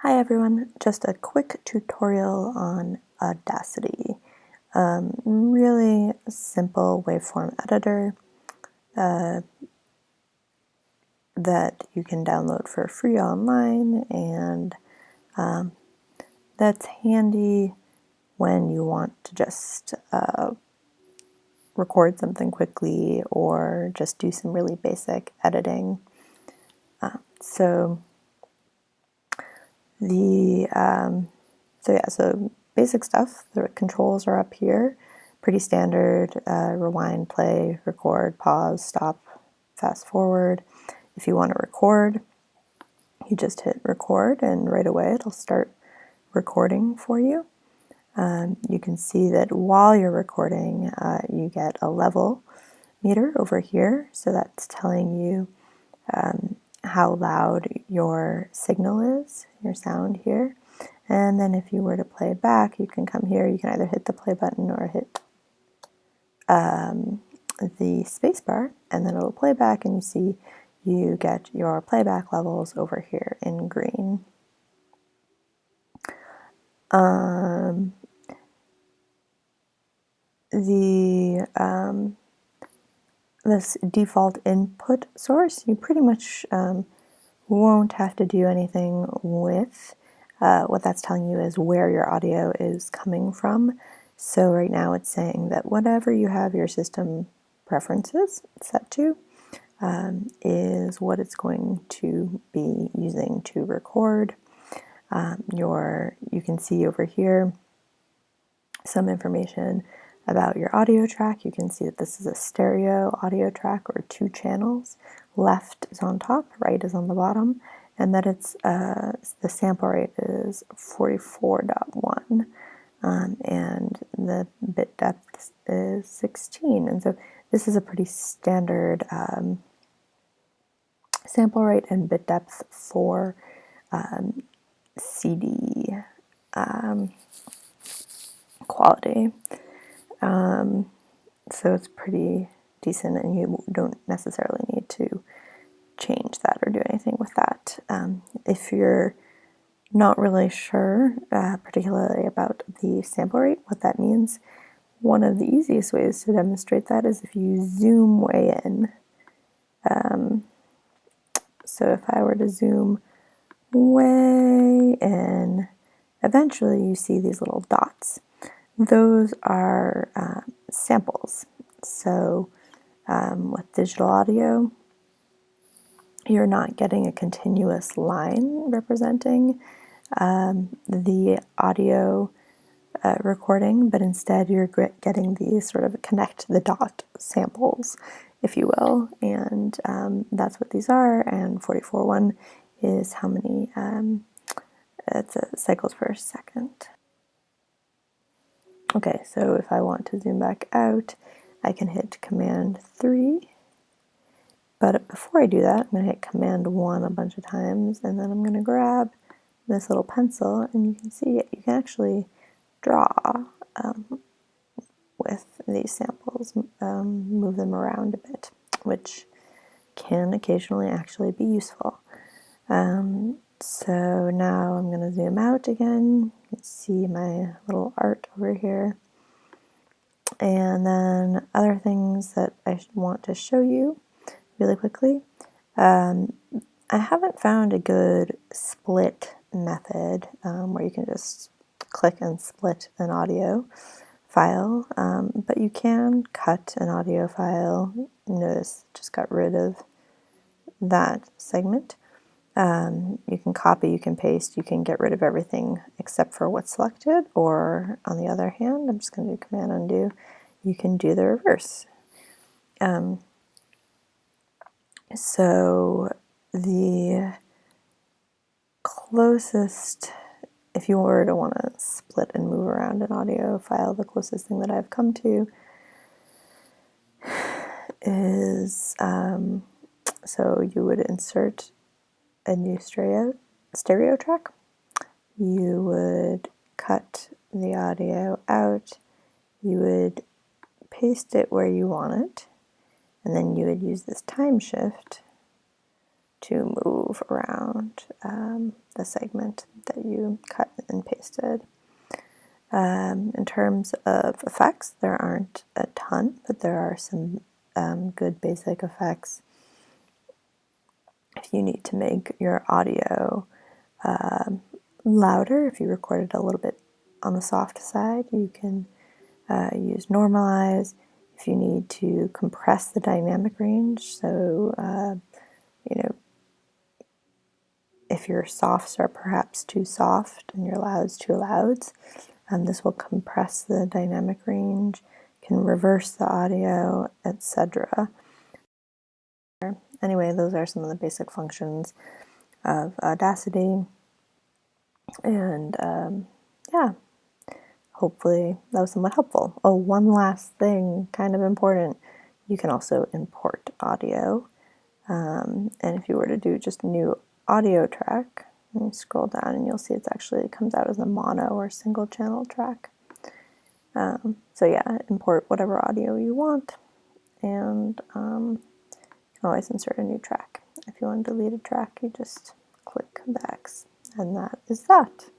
Hi everyone, just a quick tutorial on Audacity. Really simple waveform editor that you can download for free online, and that's handy when you want to just record something quickly or just do some really basic editing. So basic stuff. The controls are up here, pretty standard. Rewind, play, record, pause, stop, fast forward. If you want to record, you just hit record and right away it'll start recording for you. You can see that while you're recording, you get a level meter over here, so that's telling you how loud your signal is, your sound here. And then if you were to play back, you can come here, you can either hit the play button or hit the space bar, and then it'll play back, and you see you get your playback levels over here in green. This default input source, you pretty much won't have to do anything with. What that's telling you is where your audio is coming from. So right now it's saying that whatever you have your system preferences set to is what it's going to be using to record. You can see over here some information about your audio track. You can see that this is a stereo audio track, or 2 channels. Left is on top, right is on the bottom, and that it's the sample rate is 44.1, and the bit depth is 16. And so this is a pretty standard sample rate and bit depth for CD quality. So it's pretty decent, and you don't necessarily need to change that or do anything with that. If you're not really sure, particularly about the sample rate, what that means, one of the easiest ways to demonstrate that is if you zoom way in. So if I were to zoom way in, eventually you see these little dots. Those are samples. So with digital audio, you're not getting a continuous line representing the audio recording, but instead you're getting these sort of connect the dot samples, if you will, and that's what these are. And 44.1 is how many it's cycles per second. Okay, so if I want to zoom back out, I can hit Command 3. But before I do that, I'm going to hit Command 1 a bunch of times, and then I'm going to grab this little pencil, and you can see it. You can actually draw with these samples, move them around a bit, which can occasionally actually be useful. So now I'm going to zoom out again. You can see my little art over here. And then other things that I want to show you really quickly. I haven't found a good split method where you can just click and split an audio file, but you can cut an audio file. Notice just got rid of that segment. You can copy, you can paste, you can get rid of everything except for what's selected, or on the other hand, I'm just going to do Command Undo, you can do the reverse. So the closest, if you were to want to split and move around an audio file, the closest thing that I've come to is, so you would insert a new stereo track. You would cut the audio out, you would paste it where you want it, and then you would use this time shift to move around the segment that you cut and pasted. In terms of effects, there aren't a ton, but there are some good basic effects. If you need to make your audio louder, if you recorded a little bit on the soft side, you can use normalize. If you need to compress the dynamic range, so if your softs are perhaps too soft and your louds too louds, this will compress the dynamic range, can reverse the audio, etc. Anyway, those are some of the basic functions of Audacity, and yeah, hopefully that was somewhat helpful. Oh, one last thing, kind of important, you can also import audio, and if you were to do just new audio track, you scroll down and you'll see it comes out as a mono or single channel track. So yeah, import whatever audio you want, and you can always insert a new track. If you want to delete a track, you just click the X, and that is that.